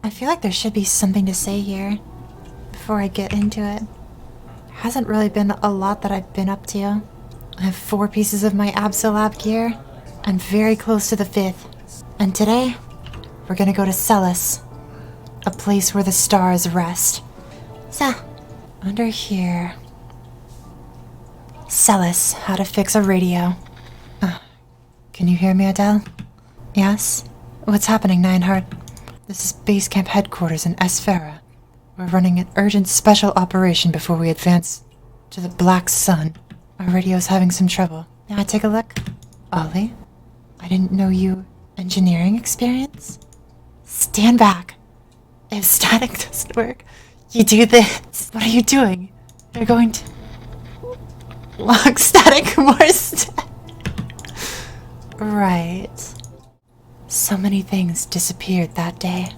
I feel like there should be something to say here before I get into it. There hasn't really been a lot that I've been up to. I have 4 pieces of my Absolab gear. I'm very close to the 5th. And today, we're gonna go to Sellas, a place where the stars rest. So, under here. Sellas, how to fix a radio. Can you hear me, Adele? Yes? What's happening, Nineheart? This is base camp headquarters in Esfera. We're running an urgent special operation before we advance to the Black Sun. Our radio's having some trouble. May I take a look? Ollie? I didn't know you engineering experience? Stand back. If static doesn't work, you do this. What are you doing? You're going to lock static more static. Right. So many things disappeared that day.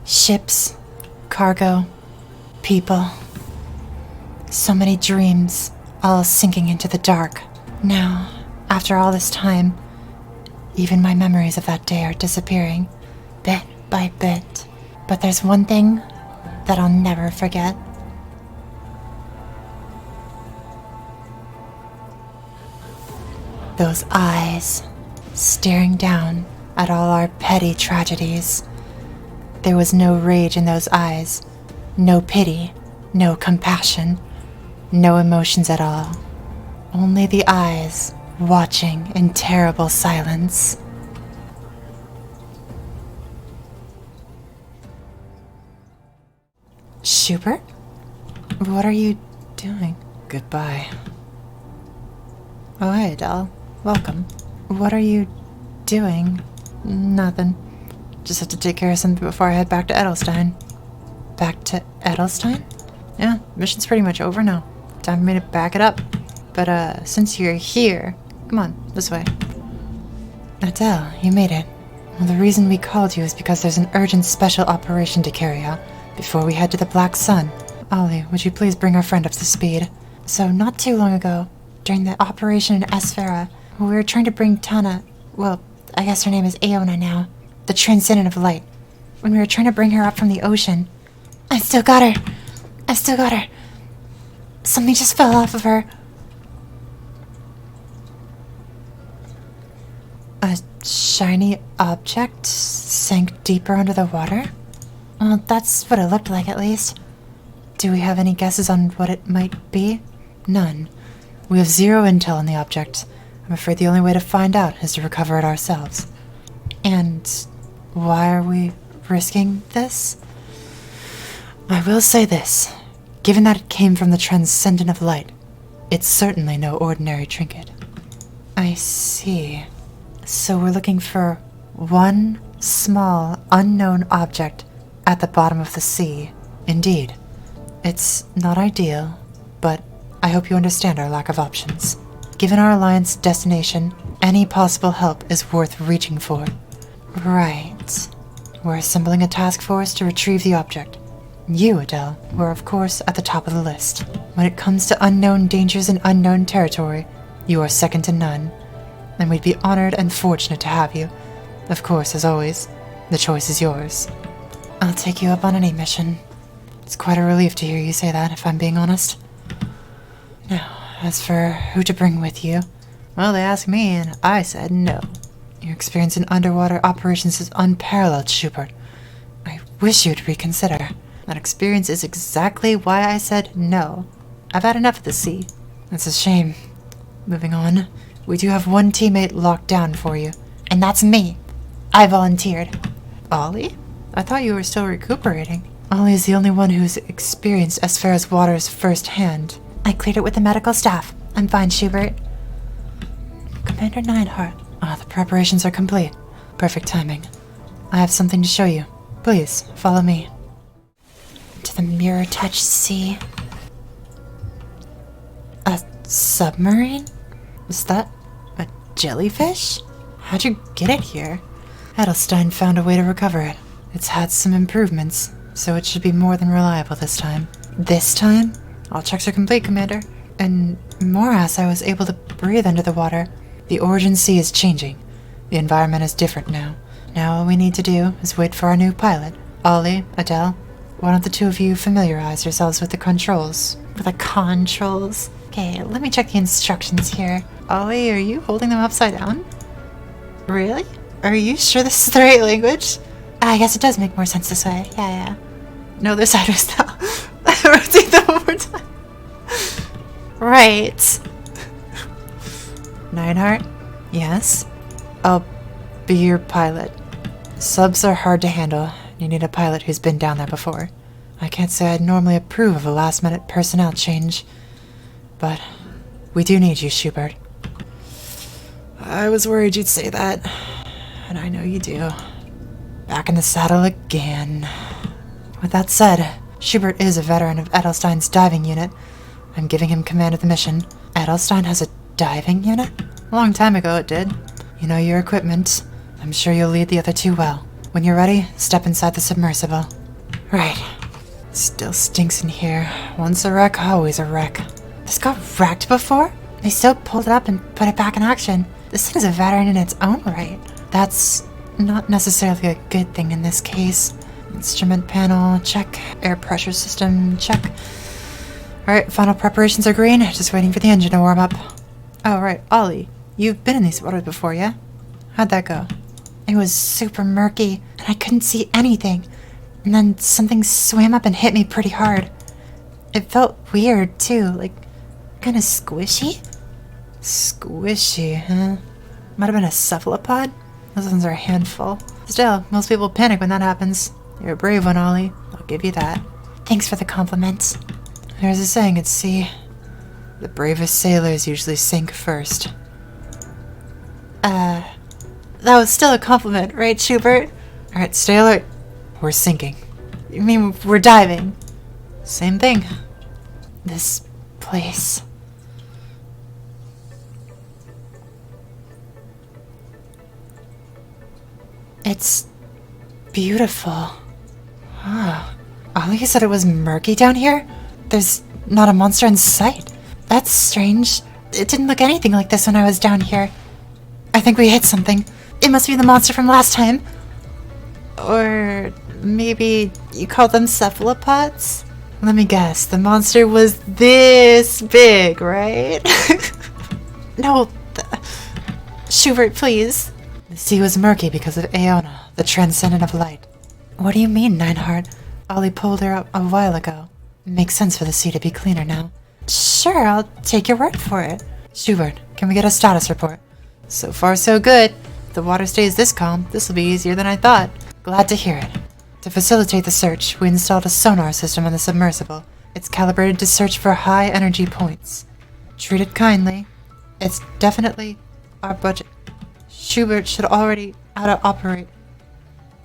Ships, cargo, people. So many dreams, all sinking into the dark. Now, after all this time, even my memories of that day are disappearing, bit by bit. But there's one thing that I'll never forget. Those eyes, staring down at all our petty tragedies. There was no rage in those eyes, no pity, no compassion, no emotions at all. Only the eyes, watching in terrible silence. Schubert? What are you doing? Goodbye. Oh, hey, Adele. Welcome. What are you doing? Nothing. Just have to take care of something before I head back to Edelstein. Back to Edelstein? Yeah, mission's pretty much over now. Time for me to back it up. But, since you're here, come on, this way. Adele, you made it. Well, the reason we called you is because there's an urgent special operation to carry out before we head to the Black Sun. Ollie, would you please bring our friend up to speed? So, not too long ago, during the operation in Esfera, we were trying to bring Tana, well, I guess her name is Aona now, the Transcendent of Light. When we were trying to bring her up from the ocean, I still got her. Something just fell off of her. A shiny object sank deeper under the water? Well, that's what it looked like, at least. Do we have any guesses on what it might be? None. We have 0 intel on the object. I'm afraid the only way to find out is to recover it ourselves. And why are we risking this? I will say this. Given that it came from the Transcendent of Light, it's certainly no ordinary trinket. I see. So we're looking for one small, unknown object at the bottom of the sea. Indeed. It's not ideal, but I hope you understand our lack of options. Given our Alliance destination, any possible help is worth reaching for. Right. We're assembling a task force to retrieve the object. You, Adele, were of course at the top of the list. When it comes to unknown dangers in unknown territory, you are second to none. And we'd be honored and fortunate to have you. Of course, as always, the choice is yours. I'll take you up on any mission. It's quite a relief to hear you say that, if I'm being honest. Now, as for who to bring with you, well, they asked me, and I said no. Your experience in underwater operations is unparalleled, Schubert. I wish you'd reconsider. That experience is exactly why I said no. I've had enough of the sea. That's a shame. Moving on, we do have one teammate locked down for you, and that's me. I volunteered. Ollie? I thought you were still recuperating. Ollie is the only one who's experienced Esfera's waters firsthand. I cleared it with the medical staff. I'm fine, Schubert. Commander Nineheart. The preparations are complete. Perfect timing. I have something to show you. Please, follow me. To the mirror-touched sea. A submarine? Is that a jellyfish? How'd you get it here? Edelstein found a way to recover it. It's had some improvements, so it should be more than reliable this time. This time? All checks are complete, Commander. And more as I was able to breathe under the water. The origin sea is changing. The environment is different now. Now all we need to do is wait for our new pilot. Ollie, Adele, why don't the two of you familiarize yourselves with the controls? With the controls? Okay, let me check the instructions here. Ollie, are you holding them upside down? Really? Are you sure this is the right language? I guess it does make more sense this way. Yeah. No, they're sideways now. Rotate them one more time. Right. Nineheart? Yes? I'll be your pilot. Subs are hard to handle. You need a pilot who's been down there before. I can't say I'd normally approve of a last-minute personnel change, but we do need you, Schubert. I was worried you'd say that, and I know you do. Back in the saddle again. With that said, Schubert is a veteran of Edelstein's diving unit. I'm giving him command of the mission. Edelstein has a diving unit? A long time ago it did. You know your equipment. I'm sure you'll lead the other two well. When you're ready, step inside the submersible. Right. Still stinks in here. Once a wreck, always a wreck. This got wrecked before? They still pulled it up and put it back in action. This thing is a veteran in its own right. That's not necessarily a good thing in this case. Instrument panel, check. Air pressure system, check. Alright, final preparations are green. Just waiting for the engine to warm up. Oh, right. Ollie, you've been in these waters before, yeah? How'd that go? It was super murky, and I couldn't see anything. And then something swam up and hit me pretty hard. It felt weird, too, like kind of squishy? Squishy, huh? Might have been a cephalopod? Those ones are a handful. Still, most people panic when that happens. You're a brave one, Ollie. I'll give you that. Thanks for the compliment. There's a saying at sea. The bravest sailors usually sink first. That was still a compliment, right, Schubert? Alright, stay alert. We're sinking. You mean we're diving? Same thing. This place. It's beautiful. Oh. Ollie said it was murky down here? There's not a monster in sight. That's strange. It didn't look anything like this when I was down here. I think we hit something. It must be the monster from last time. Or maybe you call them cephalopods? Let me guess, the monster was this big, right? No, Schubert, please. The sea was murky because of Aona, the transcendent of light. What do you mean, Nineheart? Ollie pulled her up a while ago. It makes sense for the sea to be cleaner now. Sure, I'll take your word for it. Schubert, can we get a status report? So far, so good. If the water stays this calm, this will be easier than I thought. Glad to hear it. To facilitate the search, we installed a sonar system on the submersible. It's calibrated to search for high-energy points. Treat it kindly. It's definitely our budget. Schubert should already how to operate.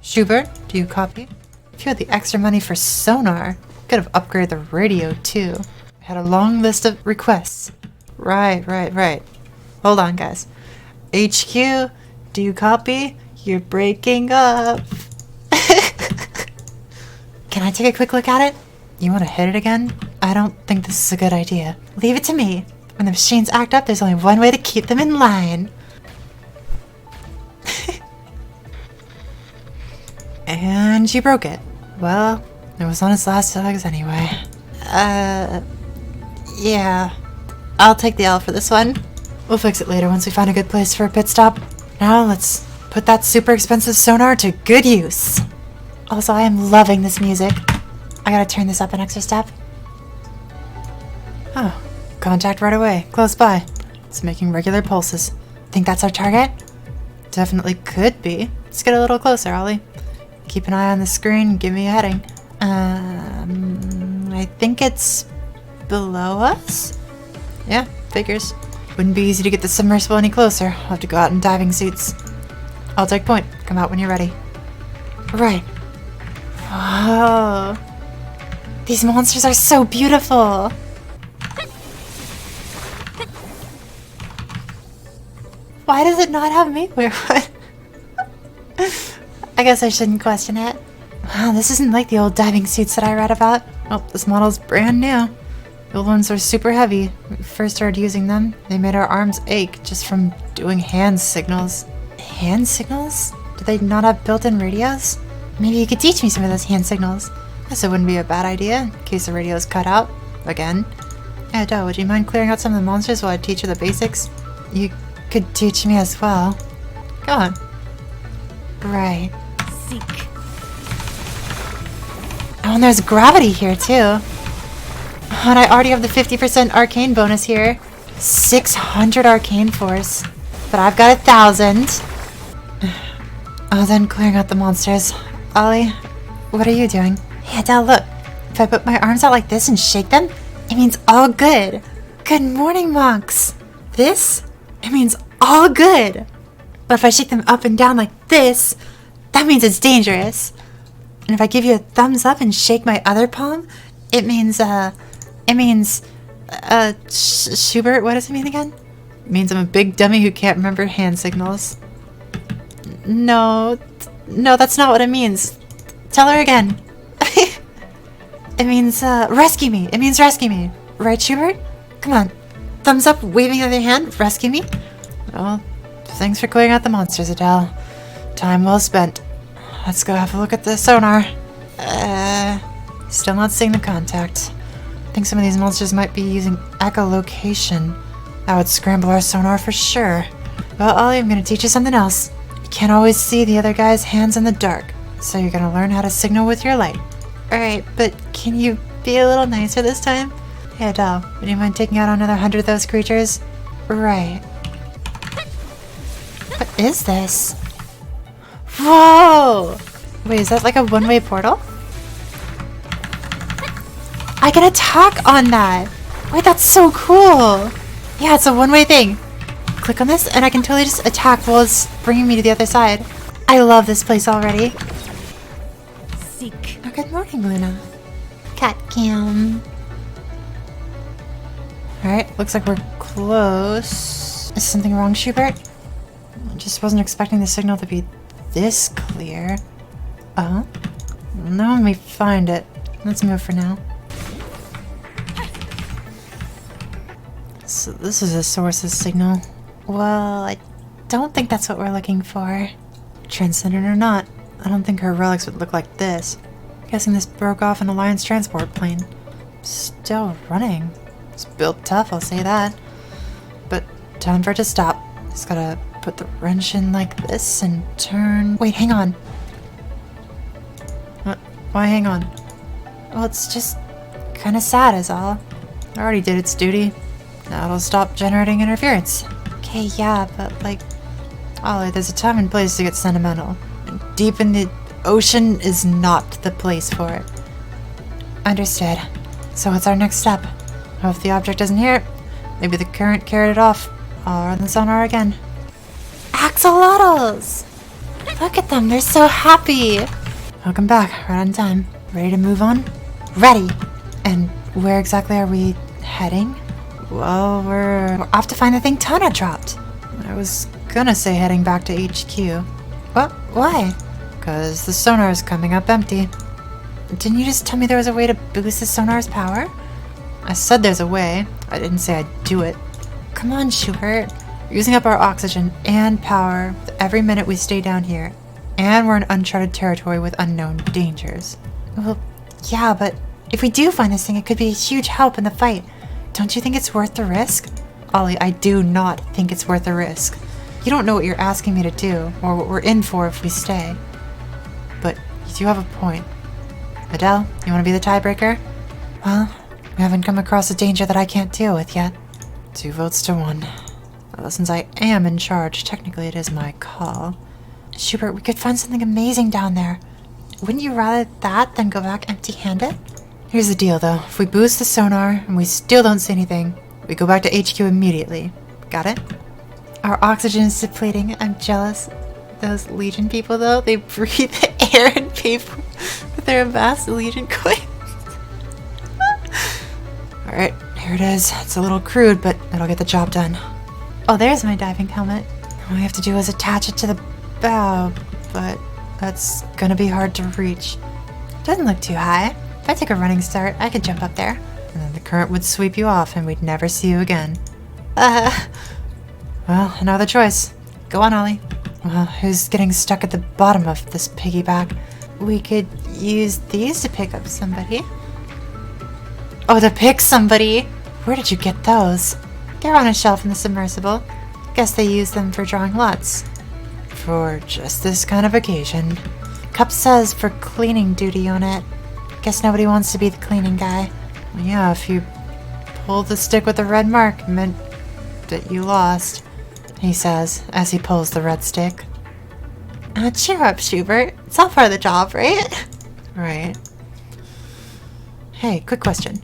Schubert, do you copy? If you had the extra money for sonar, you could have upgraded the radio too. We had a long list of requests. Right. Hold on, guys. HQ, do you copy? You're breaking up. Can I take a quick look at it? You want to hit it again? I don't think this is a good idea. Leave it to me. When the machines act up, there's only one way to keep them in line. And you broke it. Well, it was on its last legs anyway. Yeah. I'll take the L for this one. We'll fix it later once we find a good place for a pit stop. Now let's put that super expensive sonar to good use. Also, I am loving this music. I gotta turn this up an extra step. Oh, contact right away, close by. It's making regular pulses. Think that's our target? Definitely could be. Let's get a little closer, Ollie. Keep an eye on the screen and give me a heading. I think it's below us? Yeah, figures. Wouldn't be easy to get the submersible any closer. I'll have to go out in diving suits. I'll take point. Come out when you're ready. Right. Whoa. These monsters are so beautiful. Why does it not have me wear one? I guess I shouldn't question it. Wow, this isn't like the old diving suits that I read about. Oh, this model's brand new. The old ones are super heavy. When we first started using them, they made our arms ache just from doing hand signals. Hand signals? Do they not have built-in radios? Maybe you could teach me some of those hand signals. Guess it wouldn't be a bad idea, in case the radio's cut out. Again. Adele, would you mind clearing out some of the monsters while I teach you the basics? You could teach me as well. Go on. Right. Seek. Oh, and there's gravity here, too. And I already have the 50% arcane bonus here. 600 arcane force. But I've got 1,000. Oh, then clearing out the monsters. Ollie, what are you doing? Hey, Adele, look. If I put my arms out like this and shake them, it means all good. Good morning, monks. This, it means all good. But if I shake them up and down like this, that means it's dangerous. And if I give you a thumbs up and shake my other palm, it means, Schubert, what does it mean again? It means I'm a big dummy who can't remember hand signals. No, that's not what it means. Tell her again. It means, rescue me. It means rescue me. Right, Schubert? Come on. Thumbs up, waving the other hand, rescue me. Well, thanks for clearing out the monsters, Adele. Time well spent. Let's go have a look at the sonar. Still not seeing the contact. I think some of these monsters might be using echolocation. That would scramble our sonar for sure. Well, Ollie, I'm gonna teach you something else. You can't always see the other guy's hands in the dark, so you're gonna learn how to signal with your light. Alright, but can you be a little nicer this time? Hey, Adele, would you mind taking out another 100 of those creatures? Right. What is this? Whoa! Wait, is that like a one-way portal? I can attack on that! Wait, that's so cool! Yeah, it's a one-way thing. Click on this, and I can totally just attack while it's bringing me to the other side. I love this place already. Seek. Oh, good morning, Luna. Cat cam. Alright, looks like we're close. Is something wrong, Schubert? I just wasn't expecting the signal to be this clear. Oh? Now let me find it. Let's move for now. So this is a source's signal. Well, I don't think that's what we're looking for. Transcendent or not, I don't think her relics would look like this. Guessing this broke off an Alliance transport plane. Still running. It's built tough, I'll say that. But time for it to stop. Just gotta put the wrench in like this and turn... Wait, hang on. What? Why hang on? Well, it's just kinda sad is all. It already did its duty. Now it'll stop generating interference. Okay, yeah, but like... Ollie, there's a time and place to get sentimental. And deep in the ocean is not the place for it. Understood. So what's our next step? Well, if the object isn't here, maybe the current carried it off. I'll run the sonar again. Axolotls! Look at them, they're so happy! Welcome back, right on time. Ready to move on? Ready! And where exactly are we heading? Well, we're off to find the thing Tana dropped. I was gonna say heading back to HQ. What? Why? Because the sonar is coming up empty. Didn't you just tell me there was a way to boost the sonar's power? I said there's a way. I didn't say I'd do it. Come on, Schubert. We're using up our oxygen and power every minute we stay down here. And we're in uncharted territory with unknown dangers. Well, yeah, but if we do find this thing, it could be a huge help in the fight. Don't you think it's worth the risk? Ollie, I do not think it's worth the risk. You don't know what you're asking me to do, or what we're in for if we stay. But you do have a point. Adele, you want to be the tiebreaker? Well, we haven't come across a danger that I can't deal with yet. 2 votes to 1. Well, since I am in charge, technically it is my call. Schubert, we could find something amazing down there. Wouldn't you rather that than go back empty-handed? Here's the deal, though. If we boost the sonar and we still don't see anything, we go back to HQ immediately. Got it? Our oxygen is depleting. I'm jealous. Those Legion people, though, they breathe air and paper with their vast Legion coins. Alright, here it is. It's a little crude, but it'll get the job done. Oh, there's my diving helmet. All we have to do is attach it to the bow, but that's gonna be hard to reach. Doesn't look too high. If I take a running start, I could jump up there. and then the current would sweep you off and we'd never see you again. Well, no other choice. Go on, Ollie. Well, who's getting stuck at the bottom of this piggyback? We could use these to pick up somebody. Oh, to pick somebody? Where did you get those? They're on a shelf in the submersible. Guess they use them for drawing lots. For just this kind of occasion. Cup says for cleaning duty on it. Guess nobody wants to be the cleaning guy. Well, yeah, if you pulled the stick with the red mark, it meant that you lost, he says as he pulls the red stick. Cheer up, Schubert. It's all part of the job, right? Right. Hey, quick question.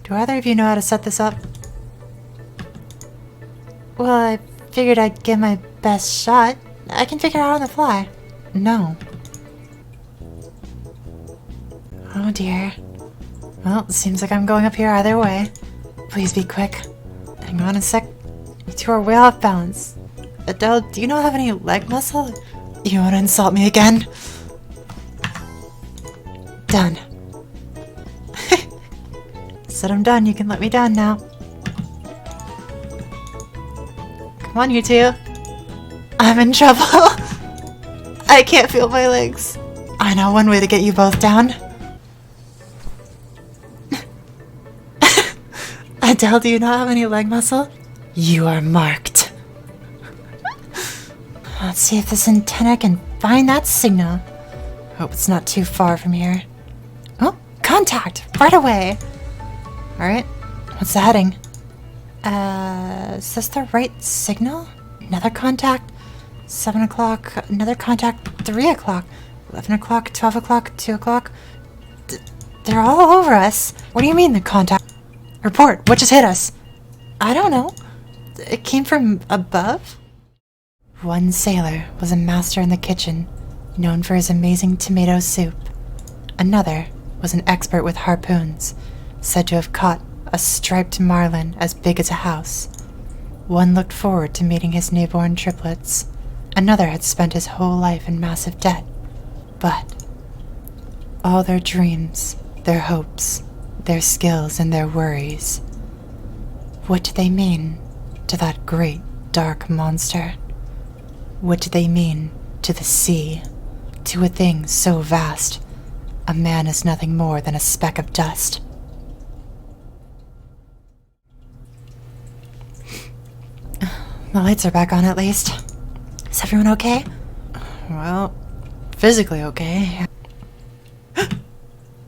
Do either of you know how to set this up? Well, I figured I'd give my best shot. I can figure it out on the fly. No. Oh dear. Well, it seems like I'm going up here either way. Please be quick. Hang on a sec. You two are way off balance. Adele, do you not have any leg muscle? You want to insult me again? Done. Said I'm done, you can let me down now. Come on, you two. I'm in trouble. I can't feel my legs. I know one way to get you both down. Adele, do you not have any leg muscle? You are marked. Let's see if this antenna can find that signal. Hope it's not too far from here. Oh, contact! Right away! Alright, what's the heading? Is this the right signal? Another contact? 7 o'clock, another contact, 3 o'clock, 11 o'clock, 12 o'clock, 2 o'clock. They're all over us. What do you mean the contact? Report, what just hit us? I don't know. It came from above? One sailor was a master in the kitchen, known for his amazing tomato soup. Another was an expert with harpoons, said to have caught a striped marlin as big as a house. One looked forward to meeting his newborn triplets. Another had spent his whole life in massive debt. But all their dreams, their hopes, their skills, and their worries, what do they mean to that great, dark monster? What do they mean to the sea? To a thing so vast, a man is nothing more than a speck of dust. The lights are back on at least. Is everyone okay? Well, physically okay.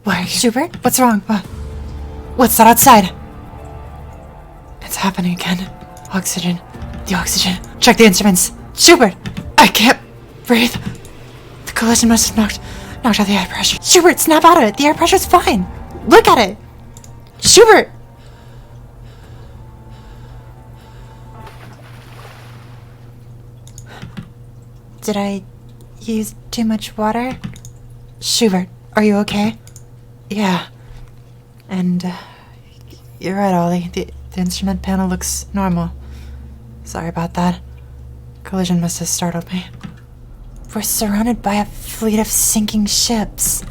Why, Schubert? What's wrong? What's that outside? It's happening again. Oxygen. The oxygen. Check the instruments. Schubert! I can't breathe. The collision must have knocked out the air pressure. Schubert, snap out of it. The air pressure's fine. Look at it. Schubert! Did I use too much water? Schubert, are you okay? Yeah. And, you're right, Ollie. The instrument panel looks normal. Sorry about that. Collision must have startled me. We're surrounded by a fleet of sinking ships.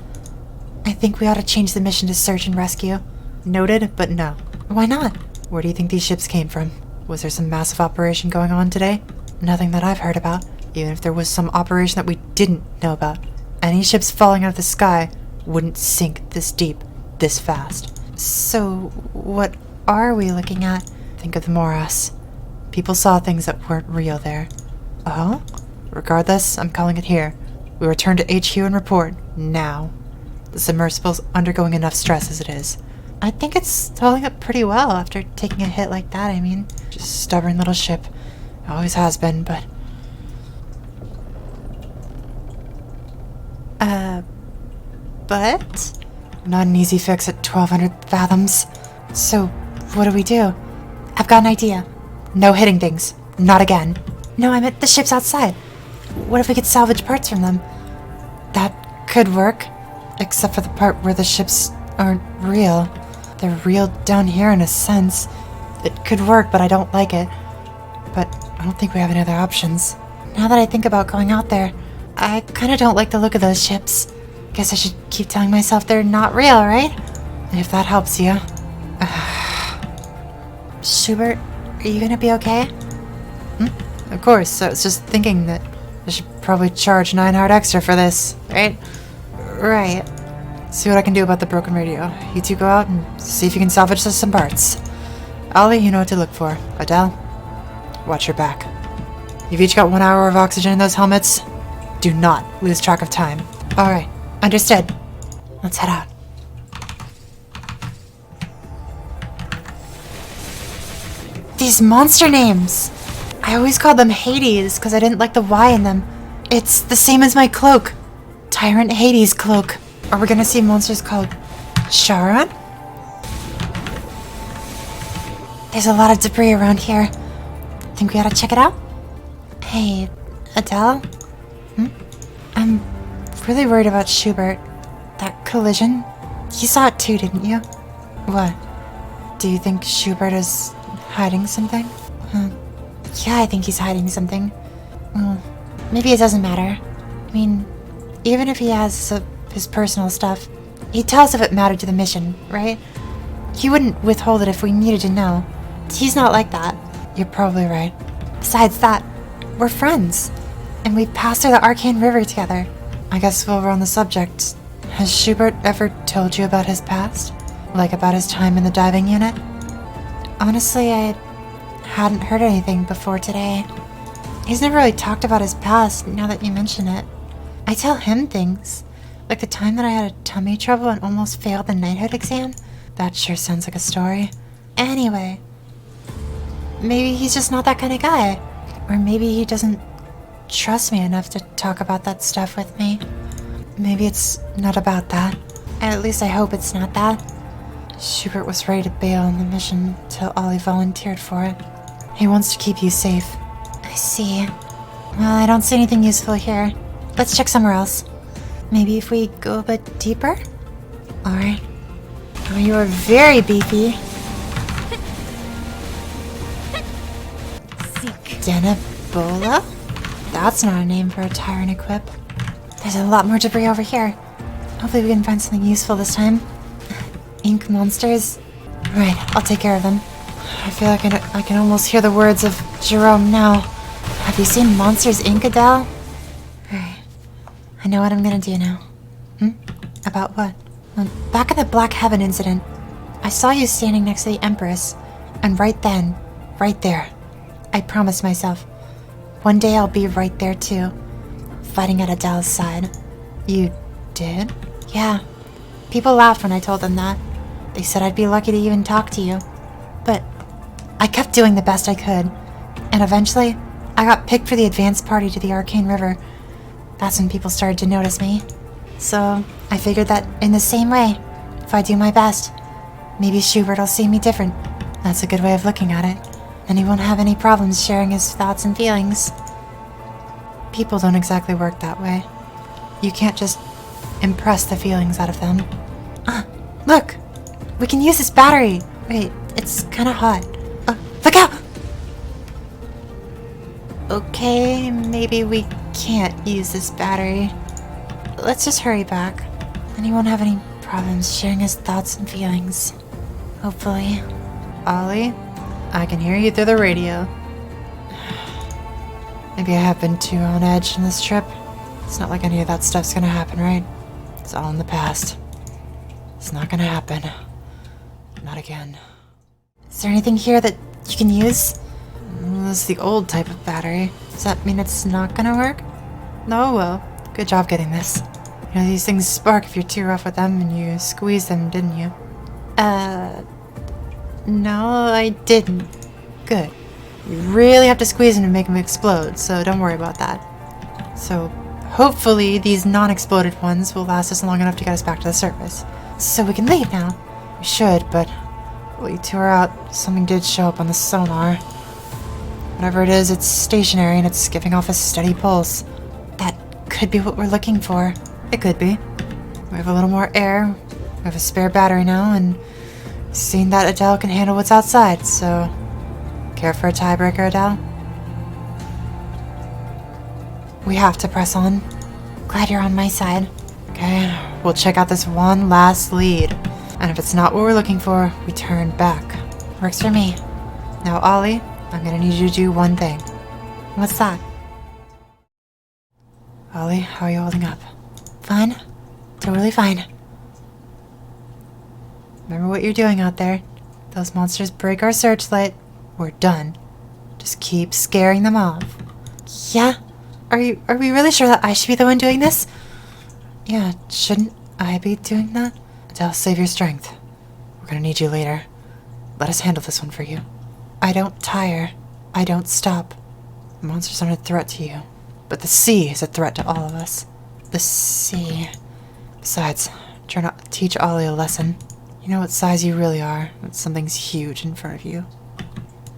I think we ought to change the mission to search and rescue. Noted, but no. Why not? Where do you think these ships came from? Was there some massive operation going on today? Nothing that I've heard about. Even if there was some operation that we didn't know about, any ships falling out of the sky wouldn't sink this deep, this fast. So, what are we looking at? Think of the morass. People saw things that weren't real there. Oh? Regardless, I'm calling it here. We return to HQ and report, now. The submersible's undergoing enough stress as it is. I think it's holding up pretty well after taking a hit like that, I mean. Just a stubborn little ship. Always has been, but... But? Not an easy fix at 1,200 fathoms. So, what do we do? I've got an idea. No hitting things. Not again. No, I meant the ships outside. What if we could salvage parts from them? That could work. Except for the part where the ships aren't real. They're real down here in a sense. It could work, but I don't like it. But I don't think we have any other options. Now that I think about going out there, I kinda don't like the look of those ships. Guess I should keep telling myself they're not real, right? If that helps you. Schubert, are you gonna be okay? Of course, I was just thinking that I should probably charge 9 hard extra for this, right? Right. See what I can do about the broken radio. You two go out and see if you can salvage some parts. Ollie, you know what to look for. Adele, watch your back. You've each got 1 hour of oxygen in those helmets. Do not lose track of time. Alright, understood. Let's head out. These monster names! I always called them Hades because I didn't like the Y in them. It's the same as my cloak. Tyrant Hades cloak. Are we gonna see monsters called Charon? There's a lot of debris around here. Think we ought to check it out? Hey, Adele? I'm really worried about Schubert. That collision. You saw it too, didn't you? What? Do you think Schubert is hiding something? Yeah, I think he's hiding something. Well, maybe it doesn't matter. I mean, even if he has his personal stuff, he'd tell us if it mattered to the mission, right? He wouldn't withhold it if we needed to know. He's not like that. You're probably right. Besides that, we're friends. And we passed through the Arcane River together. I guess while we're on the subject, has Schubert ever told you about his past? Like about his time in the diving unit? Honestly, I hadn't heard anything before today. He's never really talked about his past, now that you mention it. I tell him things, like the time that I had a tummy trouble and almost failed the knighthood exam. That sure sounds like a story. Anyway, maybe he's just not that kind of guy. Or maybe he doesn't trust me enough to talk about that stuff with me. Maybe it's not about that. At least I hope it's not that. Schubert was ready to bail on the mission till Ollie volunteered for it. He wants to keep you safe. I see. Well, I don't see anything useful here. Let's check somewhere else. Maybe if we go a bit deeper? Alright. Oh, you are very beefy. Denibola? That's not a name for a tyrant equip. There's a lot more debris over here. Hopefully we can find something useful this time. Ink monsters? Right, I'll take care of them. I feel like I can almost hear the words of Jerome now. Have you seen Monsters Inc., Adele? Right. I know what I'm gonna do now. About what? Well, back in the Black Heaven incident, I saw you standing next to the Empress, and right then, right there, I promised myself, one day I'll be right there too, fighting at Adele's side. You did? Yeah. People laughed when I told them that. They said I'd be lucky to even talk to you. But I kept doing the best I could, and eventually, I got picked for the advance party to the Arcane River. That's when people started to notice me. So, I figured that in the same way, if I do my best, maybe Schubert will see me different. That's a good way of looking at it. And he won't have any problems sharing his thoughts and feelings. People don't exactly work that way. You can't just impress the feelings out of them. Look! We can use this battery! Wait, it's kinda hot. Look out! Okay, maybe we can't use this battery. Let's just hurry back. Then he won't have any problems sharing his thoughts and feelings. Hopefully. Ollie, I can hear you through the radio. Maybe I have been too on edge on this trip. It's not like any of that stuff's gonna happen, right? It's all in the past. It's not gonna happen. Not again. Is there anything here that you can use? This is the old type of battery. Does that mean it's not gonna work? No, well, good job getting this. You know, these things spark if you're too rough with them, and you squeezed them, didn't you? No, I didn't. Good. You really have to squeeze them to make them explode, so don't worry about that. So, hopefully these non-exploded ones will last us long enough to get us back to the surface. So we can leave now. We should, but while you two are out, something did show up on the sonar. Whatever it is, it's stationary and it's giving off a steady pulse. That could be what we're looking for. It could be. We have a little more air, we have a spare battery now, and seeing that Adele can handle what's outside, so... Care for a tiebreaker, Adele? We have to press on. Glad you're on my side. Okay, we'll check out this one last lead. And if it's not what we're looking for, we turn back. Works for me. Now, Ollie, I'm gonna need you to do one thing. What's that? Ollie, how are you holding up? Fine. Totally fine. Remember what you're doing out there. Those monsters break our searchlight. We're done. Just keep scaring them off. Yeah? Are we really sure that I should be the one doing this? Yeah, shouldn't I be doing that? Adele, save your strength. We're gonna need you later. Let us handle this one for you. I don't tire. I don't stop. The monsters aren't a threat to you. But the sea is a threat to all of us. The sea. Besides, try not to teach Ollie a lesson. You know what size you really are when something's huge in front of you.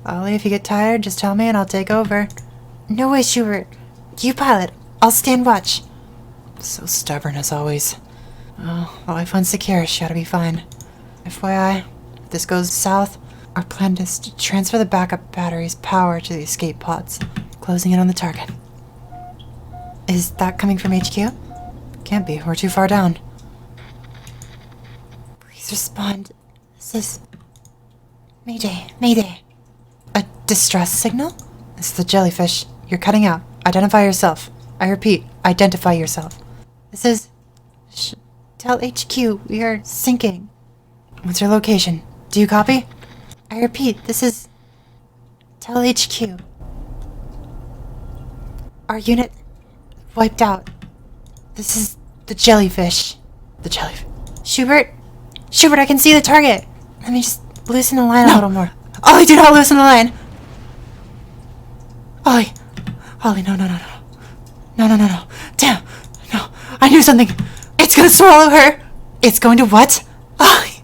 Ollie, if you get tired, just tell me and I'll take over. No way, Schubert. You pilot. I'll stand watch. So stubborn as always. Oh, well, if one's secure, she ought to be fine. FYI, if this goes south, our plan is to transfer the backup battery's power to the escape pods, closing in on the target. Is that coming from HQ? Can't be, we're too far down. Please respond. This is... Mayday. Mayday. A distress signal? This is the jellyfish. You're cutting out. Identify yourself. I repeat, identify yourself. This is... Tell HQ, we are sinking. What's your location? Do you copy? I repeat, this is... Tell HQ. Our unit... wiped out. This is the jellyfish. The jellyfish. Schubert? Schubert, I can see the target. Let me just loosen the line a little more. Ollie, do not loosen the line! Ollie! Ollie, no. No. Damn! No. I knew something! It's gonna swallow her! It's going to what? Ollie!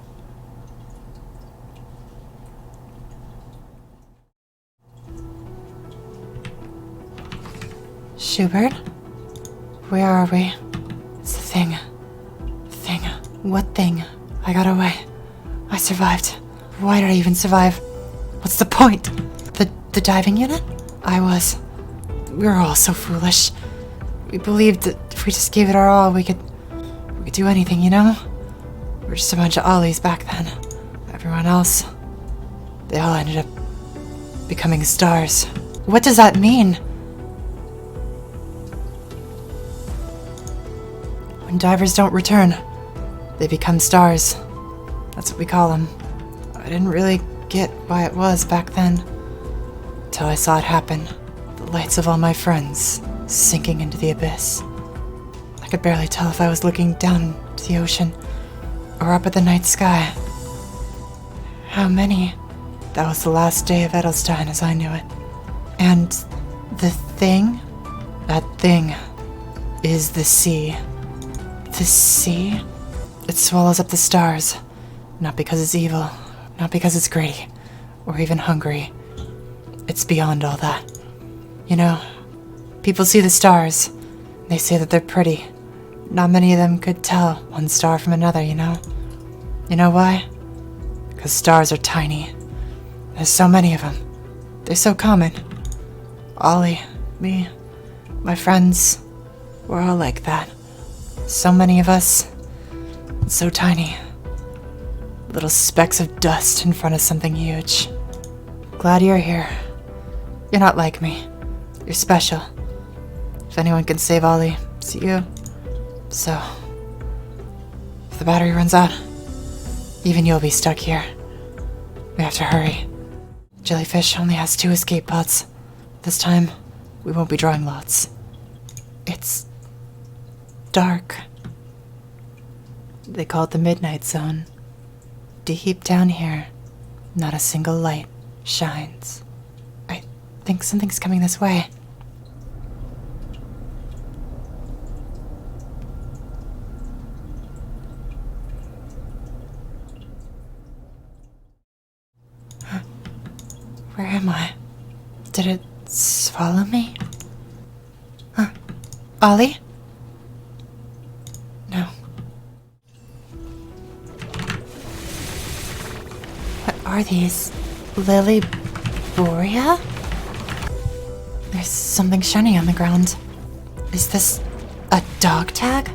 Schubert? Where are we? It's the thing. What thing? I got away. I survived. Why did I even survive? What's the point? The diving unit? We were all so foolish. We believed that if we just gave it our all, we could do anything, you know? We were just a bunch of Ollies back then. Everyone else, they all ended up becoming stars. What does that mean? When divers don't return, they become stars. That's what we call them. I didn't really get why it was back then, till I saw it happen. The lights of all my friends sinking into the abyss. I could barely tell if I was looking down to the ocean or up at the night sky. How many? That was the last day of Edelstein as I knew it. And the thing? That thing is the sea. The sea? It swallows up the stars. Not because it's evil, not because it's greedy, or even hungry. It's beyond all that. You know, people see the stars. They say that they're pretty. Not many of them could tell one star from another, you know? You know why? Because stars are tiny. There's so many of them. They're so common. Ollie, me, my friends, we're all like that. So many of us, and so tiny. Little specks of dust in front of something huge. Glad you're here. You're not like me. You're special. If anyone can save Ollie, it's you. So, if the battery runs out, even you'll be stuck here. We have to hurry. Jellyfish only has 2 escape pods. This time, we won't be drawing lots. It's dark. They call it the Midnight Zone. Deep down here, not a single light shines. I think something's coming this way. Where am I? Did it swallow me? Huh. Ollie? No. What are these? Lily Borea? There's something shiny on the ground. Is this a dog tag?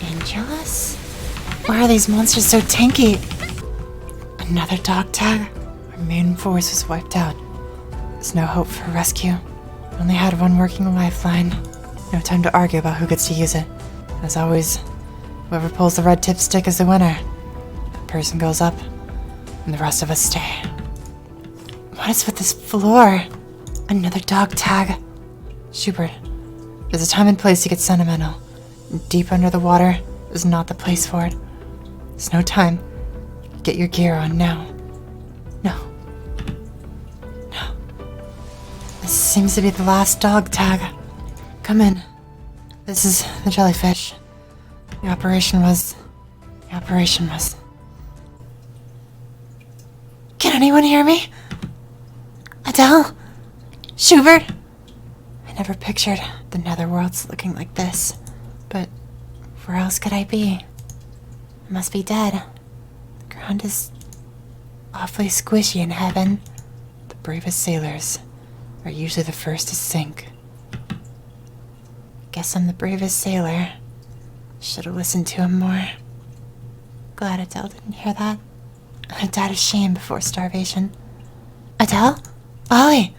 Angelus? Why are these monsters so tanky? Another dog tag? Our main force was wiped out. There's no hope for rescue. Only had one working lifeline. No time to argue about who gets to use it. As always, whoever pulls the red tip stick is the winner. That person goes up, and the rest of us stay. What is with this floor? Another dog tag. Schubert, there's a time and place to get sentimental. Deep under the water is not the place for it. There's no time. Get your gear on now. No. No. This seems to be the last dog tag. Come in. This is the jellyfish. The operation was... Can anyone hear me? Adele? Schubert? I never pictured the netherworlds looking like this. But where else could I be? I must be dead. The ground is awfully squishy in heaven. The bravest sailors are usually the first to sink. Guess I'm the bravest sailor. Should have listened to him more. Glad Adele didn't hear that. I died of shame before starvation. Adele? Ollie!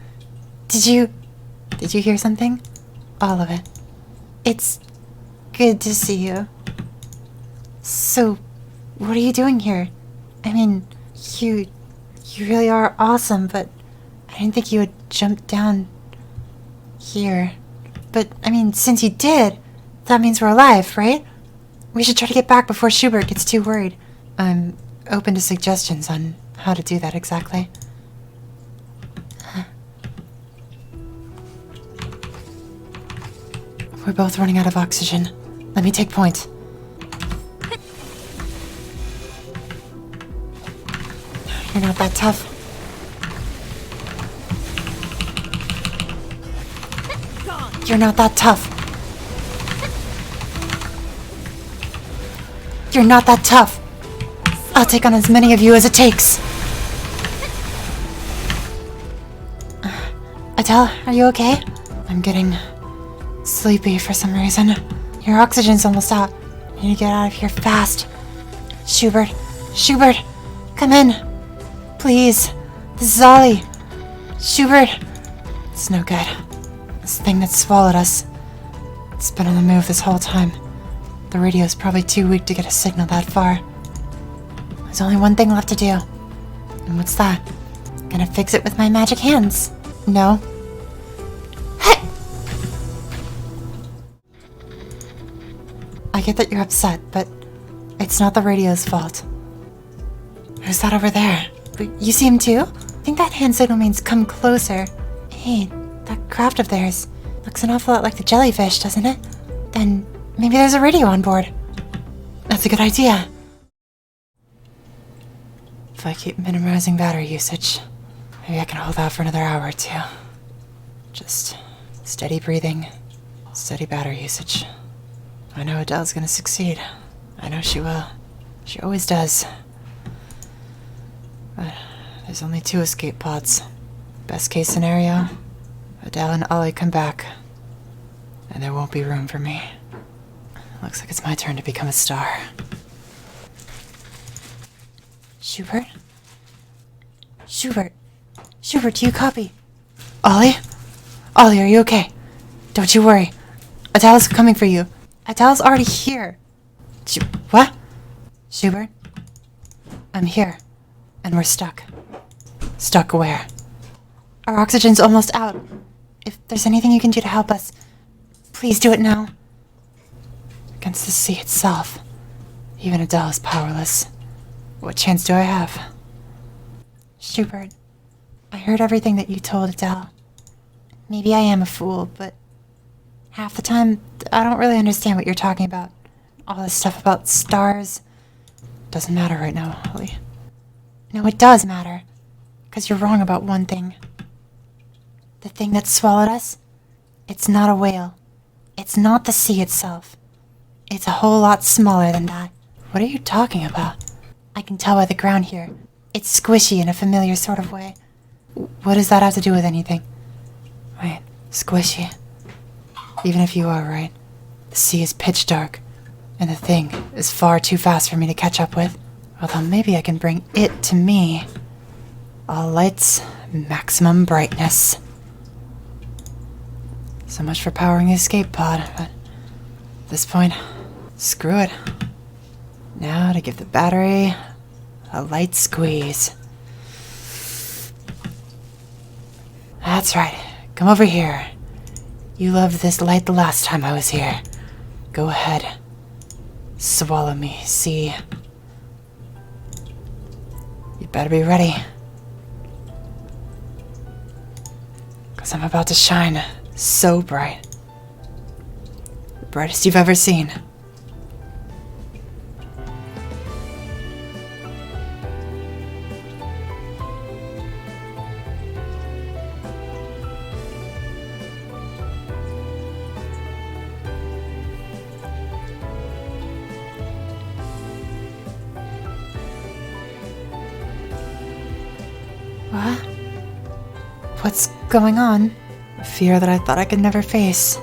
Did you hear something? All of it. It's good to see you. So, what are you doing here? I mean, you really are awesome, but I didn't think you would jump down here. But, I mean, since you did, that means we're alive, right? We should try to get back before Schubert gets too worried. I'm open to suggestions on how to do that exactly. We're both running out of oxygen. Let me take point. You're not that tough. You're not that tough. You're not that tough. I'll take on as many of you as it takes. Adele, are you okay? I'm getting sleepy for some reason. Your oxygen's almost out. You need to get out of here fast. Schubert, come in. Please. This is Ollie. Schubert. It's no good. This thing that swallowed us. It's been on the move this whole time. The radio's probably too weak to get a signal that far. There's only one thing left to do. And what's that? Gonna fix it with my magic hands. No. I get that you're upset, but it's not the radio's fault. Who's that over there? You see him too? I think that hand signal means come closer. Hey, that craft of theirs looks an awful lot like the jellyfish, doesn't it? Then maybe there's a radio on board. That's a good idea. If I keep minimizing battery usage, maybe I can hold out for another hour or two. Just steady breathing, steady battery usage. I know Adele's gonna succeed. I know she will. She always does. But there's only 2 escape pods. Best case scenario, Adele and Ollie come back. And there won't be room for me. Looks like it's my turn to become a star. Schubert? Schubert, do you copy? Ollie? Ollie, are you okay? Don't you worry. Adele's coming for you. Adele's already here. What? Schubert? I'm here. And we're stuck. Stuck where? Our oxygen's almost out. If there's anything you can do to help us, please do it now. Against the sea itself. Even Adele is powerless. What chance do I have? Schubert, I heard everything that you told Adele. Maybe I am a fool, but half the time, I don't really understand what you're talking about. All this stuff about stars. Doesn't matter right now, Ollie. No, it does matter. Because you're wrong about one thing. The thing that swallowed us, it's not a whale. It's not the sea itself. It's a whole lot smaller than that. What are you talking about? I can tell by the ground here. It's squishy in a familiar sort of way. What does that have to do with anything? Wait, squishy. Even if you are right, the sea is pitch dark. And the thing is far too fast for me to catch up with. Although maybe I can bring it to me. All lights, maximum brightness. So much for powering the escape pod, but at this point, screw it. Now to give the battery a light squeeze. That's right. Come over here. You loved this light the last time I was here. Go ahead. Swallow me, see? You better be ready. 'Cause I'm about to shine so bright. The brightest you've ever seen. What? What's going on? A fear that I thought I could never face,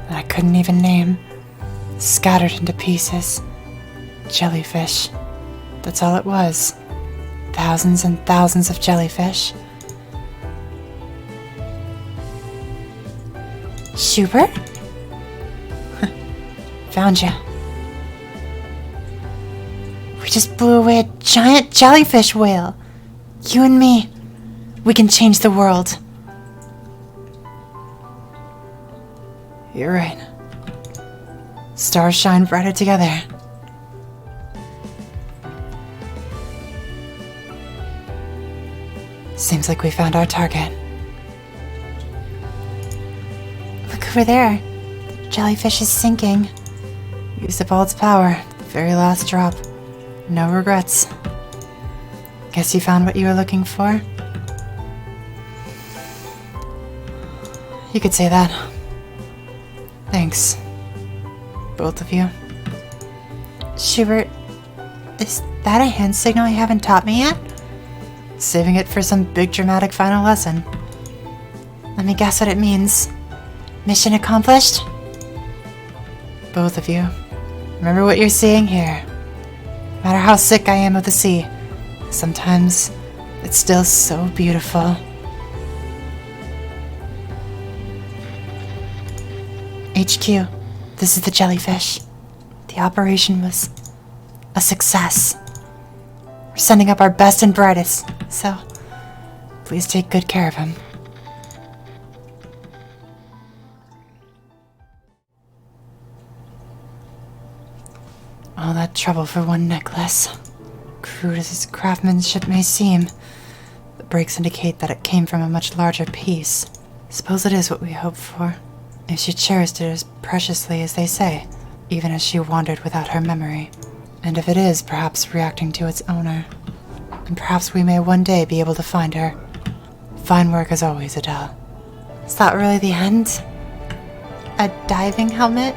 that I couldn't even name, scattered into pieces. Jellyfish. That's all it was. Thousands and thousands of jellyfish. Schubert? Found you. We just blew away a giant jellyfish whale. You and me. We can change the world. You're right. Stars shine brighter together. Seems like we found our target. Look over there. The jellyfish is sinking. Used up all its power. The very last drop. No regrets. Guess you found what you were looking for? You could say that. Thanks. Both of you. Schubert, is that a hand signal you haven't taught me yet? Saving it for some big dramatic final lesson. Let me guess what it means. Mission accomplished? Both of you. Remember what you're seeing here. No matter how sick I am of the sea, sometimes it's still so beautiful. HQ, this is the jellyfish. The operation was a success. We're sending up our best and brightest, so please take good care of him. All that trouble for one necklace. Crude as its craftsmanship may seem, the breaks indicate that it came from a much larger piece. Suppose it is what we hoped for. If she cherished it as preciously as they say, even as she wandered without her memory. And if it is perhaps reacting to its owner. And perhaps we may one day be able to find her. Fine work as always, Adele. Is that really the end? A diving helmet?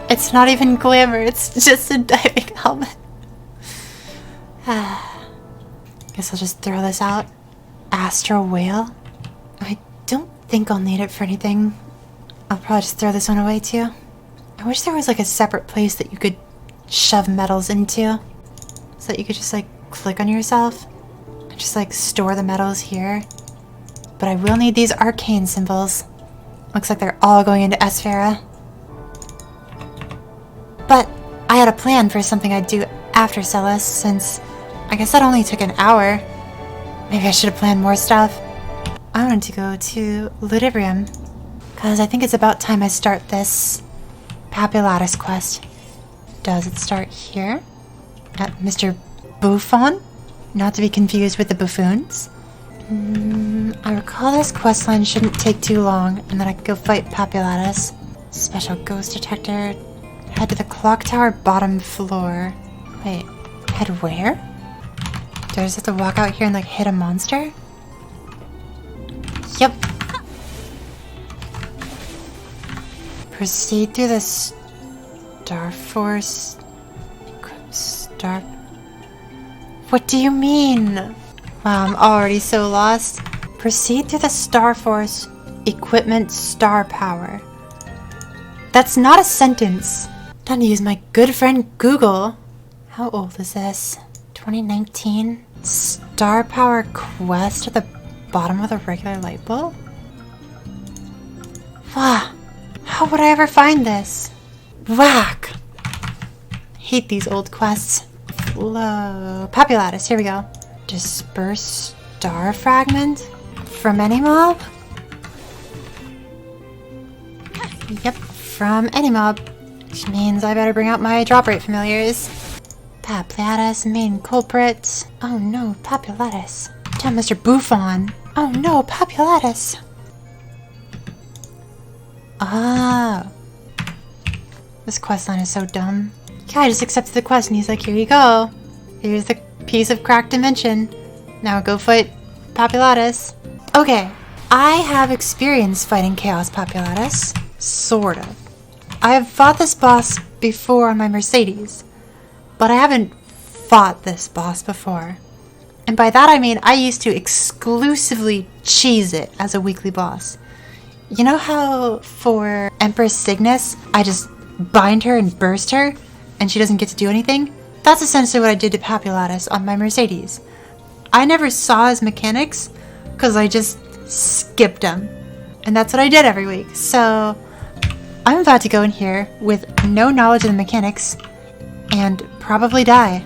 It's not even glamour, it's just a diving helmet. Guess I'll just throw this out. Astral whale? I don't think I'll need it for anything. I'll probably just throw this one away too. I wish there was like a separate place that you could shove metals into. So that you could just like click on yourself and just like store the metals here. But I will need these arcane symbols. Looks like they're all going into Esfera. But I had a plan for something I'd do after Sellas, since I guess that only took an hour. Maybe I should have planned more stuff. I wanted to go to Ludibrium, because I think it's about time I start this Papulatus quest. Does it start here? At Mr. Buffon? Not to be confused with the buffoons. I recall this questline shouldn't take too long, and then I could go fight Papulatus. Special ghost detector. Head to the clock tower bottom floor. Wait, head where? Do I just have to walk out here and like hit a monster? Yep. Proceed through the Star Force. Star. What do you mean? Wow, I'm already so lost. Proceed through the Star Force. Equipment star power. That's not a sentence. Time to use my good friend Google. How old is this? 2019? Star Power Quest at the bottom of the regular light bulb? Wow. How would I ever find this? Whack! Hate these old quests. Flow. Populatus, here we go. Disperse star fragment? From any mob? Yep, from any mob. Which means I better bring out my drop rate familiars. Populatus, main culprit. Oh no, Populatus. Damn, Mr. Buffon. Oh no, Populatus. Ah. This quest line is so dumb. Guy just accepted the quest and he's like, here you go. Here's the piece of cracked dimension. Now go fight Populatus. Okay, I have experience fighting Chaos Populatus. Sort of. I have fought this boss before on my Mercedes, but I haven't fought this boss before. And by that I mean I used to exclusively cheese it as a weekly boss. You know how for Empress Cygnus, I just bind her and burst her, and she doesn't get to do anything? That's essentially what I did to Populatus on my Mercedes. I never saw his mechanics, because I just skipped them. And that's what I did every week. So I'm about to go in here with no knowledge of the mechanics, and probably die.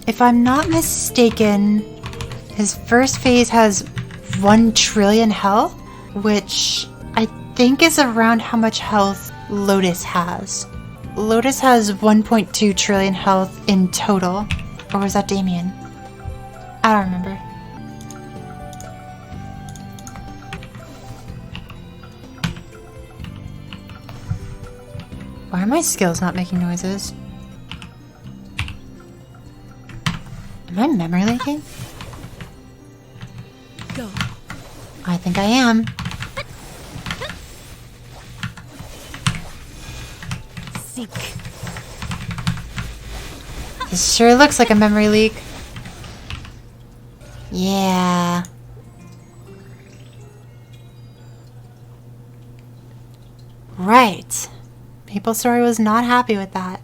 If I'm not mistaken, his first phase has 1 trillion health, which I think is around how much health Lotus has. Lotus has 1.2 trillion health in total. Or was that Damien? I don't remember. Why are my skills not making noises? Am I memory leaking? Go. I think I am. Seek. This sure looks like a memory leak. Yeah. Right. MapleStory was not happy with that.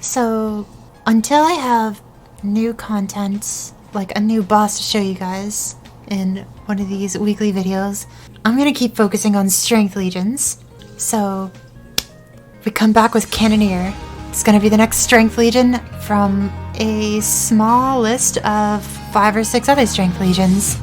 So, until I have new content, like a new boss to show you guys in one of these weekly videos, I'm gonna keep focusing on Strength Legions. So, we come back with Cannoneer. It's gonna be the next Strength Legion from a small list of 5 or 6 other Strength Legions.